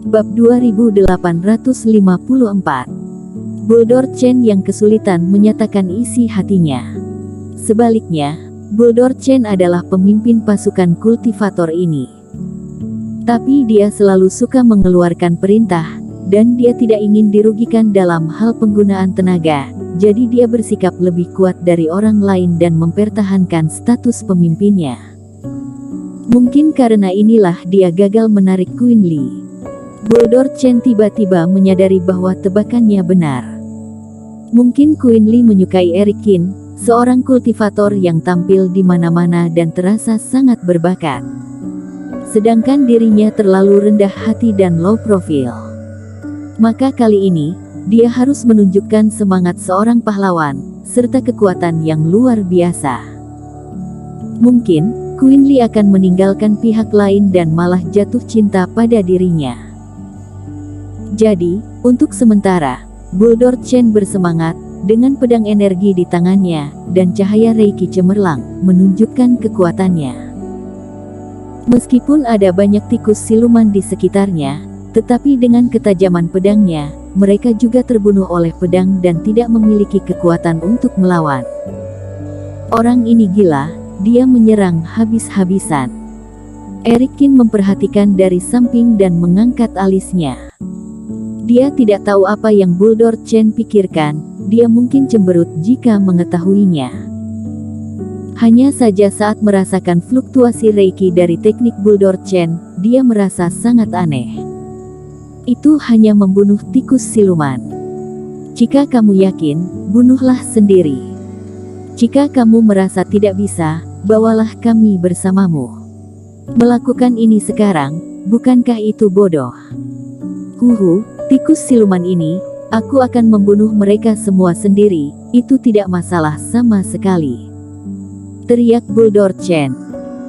Bab 2854. Buldor Chen yang kesulitan menyatakan isi hatinya. Sebaliknya, Buldor Chen adalah pemimpin pasukan kultivator ini. Tapi dia selalu suka mengeluarkan perintah, dan dia tidak ingin dirugikan dalam hal penggunaan tenaga, jadi dia bersikap lebih kuat dari orang lain dan mempertahankan status pemimpinnya. Mungkin karena inilah dia gagal menarik Qin Li. Buldor Chen tiba-tiba menyadari bahwa tebakannya benar. Mungkin Qin Li menyukai Eric Qin, seorang kultivator yang tampil di mana-mana dan terasa sangat berbakat. Sedangkan dirinya terlalu rendah hati dan low profile. Maka kali ini, dia harus menunjukkan semangat seorang pahlawan, serta kekuatan yang luar biasa. Mungkin, Qin Li akan meninggalkan pihak lain dan malah jatuh cinta pada dirinya. Jadi, untuk sementara, Buldor Chen bersemangat, dengan pedang energi di tangannya, dan cahaya Reiki cemerlang, menunjukkan kekuatannya. Meskipun ada banyak tikus siluman di sekitarnya, tetapi dengan ketajaman pedangnya, mereka juga terbunuh oleh pedang dan tidak memiliki kekuatan untuk melawan. Orang ini gila, dia menyerang habis-habisan. Eric Qin memperhatikan dari samping dan mengangkat alisnya. Dia tidak tahu apa yang Buldor Chen pikirkan, dia mungkin cemberut jika mengetahuinya. Hanya saja saat merasakan fluktuasi Reiki dari teknik Buldor Chen, dia merasa sangat aneh. Itu hanya membunuh tikus siluman. Jika kamu yakin, bunuhlah sendiri. Jika kamu merasa tidak bisa, bawalah kami bersamamu. Melakukan ini sekarang, bukankah itu bodoh? Tikus siluman ini, aku akan membunuh mereka semua sendiri, itu tidak masalah sama sekali. Teriak Buldor Chen.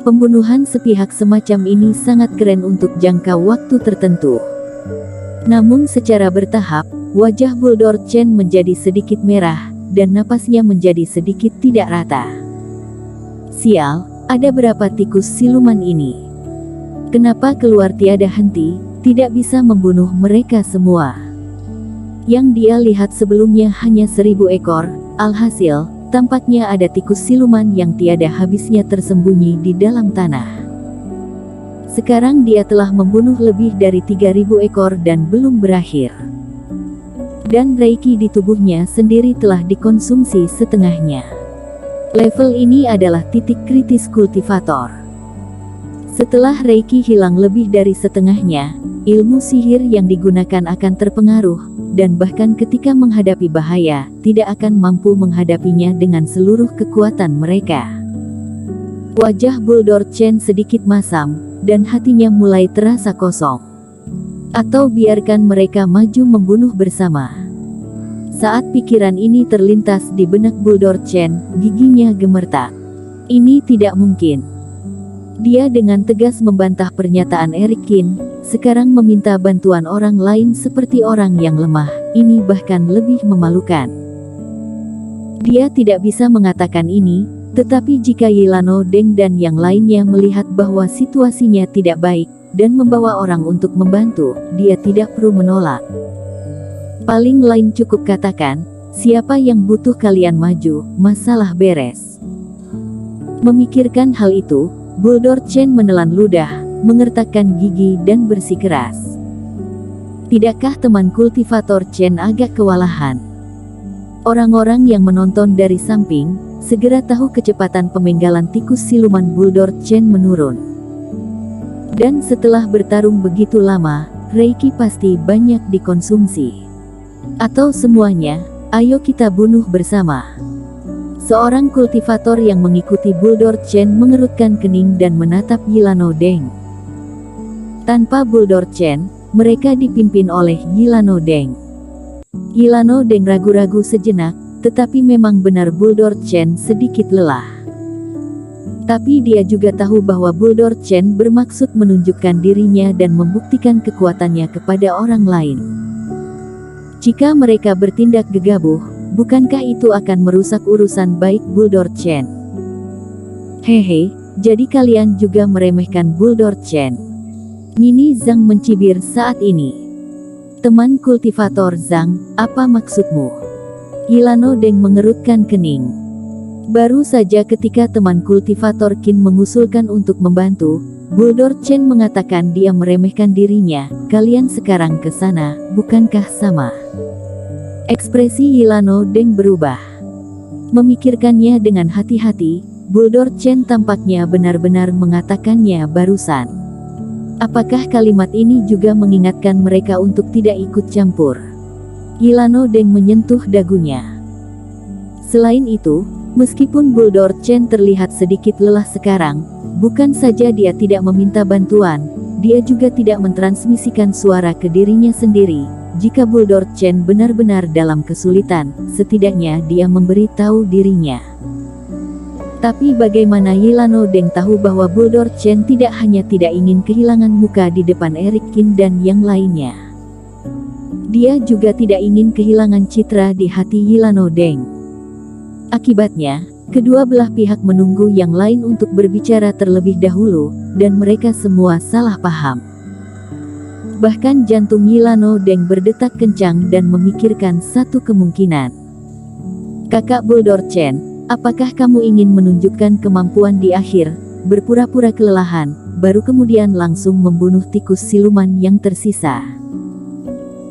Pembunuhan sepihak semacam ini sangat keren untuk jangka waktu tertentu. Namun secara bertahap, wajah Buldor Chen menjadi sedikit merah, dan napasnya menjadi sedikit tidak rata. Sial, ada berapa tikus siluman ini? Kenapa keluar tiada henti, tidak bisa membunuh mereka semua? Yang dia lihat sebelumnya hanya 1000 ekor, alhasil, tampaknya ada tikus siluman yang tiada habisnya tersembunyi di dalam tanah. Sekarang dia telah membunuh lebih dari 3000 ekor dan belum berakhir. Dan Reiki di tubuhnya sendiri telah dikonsumsi setengahnya. Level ini adalah titik kritis kultivator. Setelah Reiki hilang lebih dari setengahnya, ilmu sihir yang digunakan akan terpengaruh, dan bahkan ketika menghadapi bahaya, tidak akan mampu menghadapinya dengan seluruh kekuatan mereka. Wajah Buldor Chen sedikit masam, dan hatinya mulai terasa kosong. Atau biarkan mereka maju membunuh bersama. Saat pikiran ini terlintas di benak Buldor Chen, giginya gemetar. Ini tidak mungkin. Dia dengan tegas membantah pernyataan Eric Qin, sekarang meminta bantuan orang lain seperti orang yang lemah, ini bahkan lebih memalukan. Dia tidak bisa mengatakan ini, tetapi jika Yilano Deng dan yang lainnya melihat bahwa situasinya tidak baik, dan membawa orang untuk membantu, dia tidak perlu menolak. Paling lain cukup katakan, siapa yang butuh kalian maju, masalah beres. Memikirkan hal itu, Buldor Chen menelan ludah, mengertakkan gigi dan bersikeras. Tidakkah teman kultivator Chen agak kewalahan? Orang-orang yang menonton dari samping, segera tahu kecepatan pemenggalan tikus siluman Buldor Chen menurun. Dan setelah bertarung begitu lama, Reiki pasti banyak dikonsumsi. Atau semuanya, ayo kita bunuh bersama. Seorang kultivator yang mengikuti Buldor Chen mengerutkan kening dan menatap Yilano Deng. Tanpa Buldor Chen, mereka dipimpin oleh Yilano Deng. Yilano Deng ragu-ragu sejenak, tetapi memang benar Buldor Chen sedikit lelah. Tapi dia juga tahu bahwa Buldor Chen bermaksud menunjukkan dirinya dan membuktikan kekuatannya kepada orang lain. Jika mereka bertindak gegabah, bukankah itu akan merusak urusan baik Buldor Chen? Hehe, jadi kalian juga meremehkan Buldor Chen. Nini Zhang mencibir saat ini. Teman kultivator Zhang, apa maksudmu? Yilano Deng mengerutkan kening. Baru saja ketika teman kultivator Qin mengusulkan untuk membantu, Bulldor Chen mengatakan dia meremehkan dirinya. Kalian sekarang ke sana, bukankah sama? Ekspresi Yilano Deng berubah. Memikirkannya dengan hati-hati, Bulldor Chen tampaknya benar-benar mengatakannya barusan. Apakah kalimat ini juga mengingatkan mereka untuk tidak ikut campur? Yilano Deng menyentuh dagunya. Selain itu, meskipun Bulldor Chen terlihat sedikit lelah sekarang, bukan saja dia tidak meminta bantuan, dia juga tidak mentransmisikan suara ke dirinya sendiri. Jika Bulldor Chen benar-benar dalam kesulitan, setidaknya dia memberi tahu dirinya. Tapi bagaimana Yilano Deng tahu bahwa Bulldor Chen tidak hanya tidak ingin kehilangan muka di depan Eric Qin dan yang lainnya. Dia juga tidak ingin kehilangan citra di hati Yilano Deng. Akibatnya, kedua belah pihak menunggu yang lain untuk berbicara terlebih dahulu, dan mereka semua salah paham. Bahkan jantung Yilano Deng berdetak kencang dan memikirkan satu kemungkinan. Kakak Bulldor Chen, apakah kamu ingin menunjukkan kemampuan di akhir, berpura-pura kelelahan, baru kemudian langsung membunuh tikus siluman yang tersisa?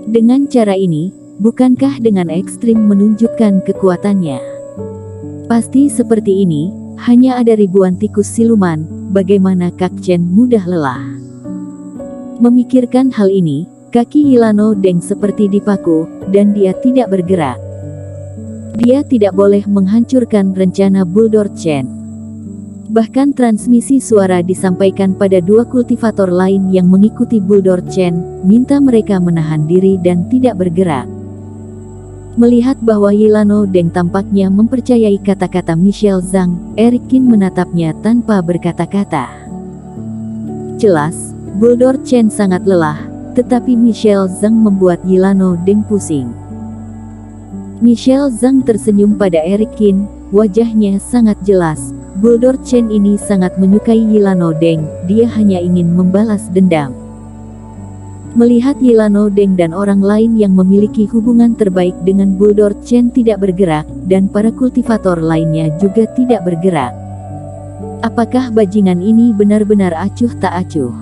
Dengan cara ini, bukankah dengan ekstrim menunjukkan kekuatannya? Pasti seperti ini, hanya ada ribuan tikus siluman, bagaimana Kak Chen mudah lelah? Memikirkan hal ini, kaki Yilano Deng seperti dipaku, dan dia tidak bergerak. Dia tidak boleh menghancurkan rencana Bulldor Chen. Bahkan transmisi suara disampaikan pada dua kultivator lain yang mengikuti Bulldor Chen, minta mereka menahan diri dan tidak bergerak. Melihat bahwa Yilano Deng tampaknya mempercayai kata-kata Michelle Zhang, Eric Qin menatapnya tanpa berkata-kata. Jelas, Bulldor Chen sangat lelah, tetapi Michelle Zhang membuat Yilano Deng pusing. Michelle Zhang tersenyum pada Eric Qin, wajahnya sangat jelas. Bulldor Chen ini sangat menyukai Yilano Deng, dia hanya ingin membalas dendam. Melihat Yilano Deng dan orang lain yang memiliki hubungan terbaik dengan Bulldor Chen tidak bergerak, dan para kultivator lainnya juga tidak bergerak. Apakah bajingan ini benar-benar acuh tak acuh?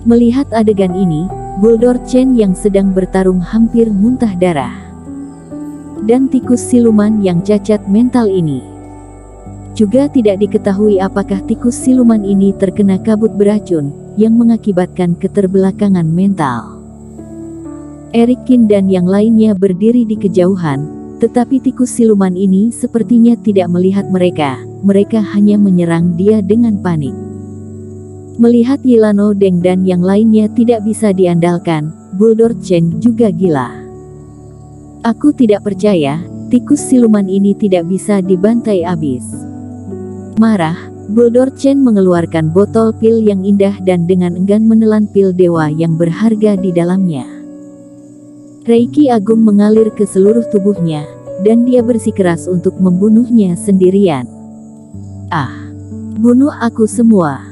Melihat adegan ini, Bulldor Chen yang sedang bertarung hampir muntah darah. Dan tikus siluman yang cacat mental ini. Juga tidak diketahui apakah tikus siluman ini terkena kabut beracun, yang mengakibatkan keterbelakangan mental. Eric Qin dan yang lainnya berdiri di kejauhan, tetapi tikus siluman ini sepertinya tidak melihat mereka, mereka hanya menyerang dia dengan panik. Melihat Yilano Deng dan yang lainnya tidak bisa diandalkan, Bulldor Chen juga gila. Aku tidak percaya, tikus siluman ini tidak bisa dibantai habis. Marah, Bulldor Chen mengeluarkan botol pil yang indah dan dengan enggan menelan pil dewa yang berharga di dalamnya. Reiki agung mengalir ke seluruh tubuhnya, dan dia bersikeras untuk membunuhnya sendirian. Ah, bunuh aku semua.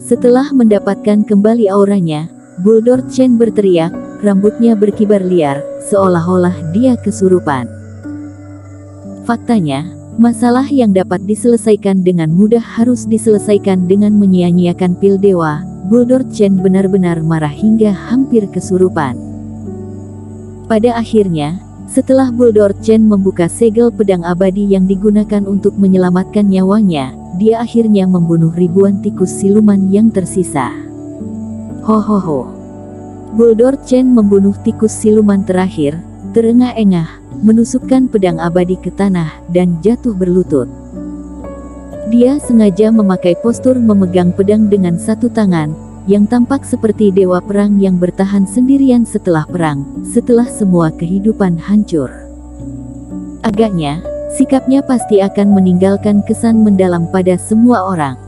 Setelah mendapatkan kembali auranya, Bulldor Chen berteriak, rambutnya berkibar liar, seolah-olah dia kesurupan. Faktanya, masalah yang dapat diselesaikan dengan mudah harus diselesaikan dengan menyia-nyiakan pil dewa. Bulldor Chen benar-benar marah hingga hampir kesurupan. Pada akhirnya, setelah Bulldor Chen membuka segel pedang abadi yang digunakan untuk menyelamatkan nyawanya, dia akhirnya membunuh ribuan tikus siluman yang tersisa. Hohoho. Bulldor Chen membunuh tikus siluman terakhir, terengah-engah, menusukkan pedang abadi ke tanah, dan jatuh berlutut. Dia sengaja memakai postur memegang pedang dengan satu tangan, yang tampak seperti dewa perang yang bertahan sendirian setelah perang, setelah semua kehidupan hancur. Agaknya, sikapnya pasti akan meninggalkan kesan mendalam pada semua orang.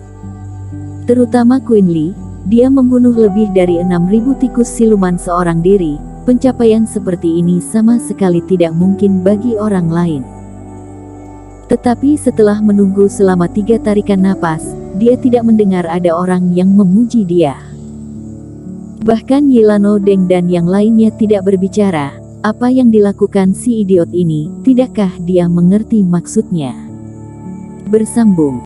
Terutama Queen Li, dia membunuh lebih dari 6.000 tikus siluman seorang diri. Pencapaian seperti ini sama sekali tidak mungkin bagi orang lain. Tetapi setelah menunggu selama 3 tarikan napas, dia tidak mendengar ada orang yang memuji dia. Bahkan Yilano Deng dan yang lainnya tidak berbicara. Apa yang dilakukan si idiot ini? Tidakkah dia mengerti maksudnya? Bersambung.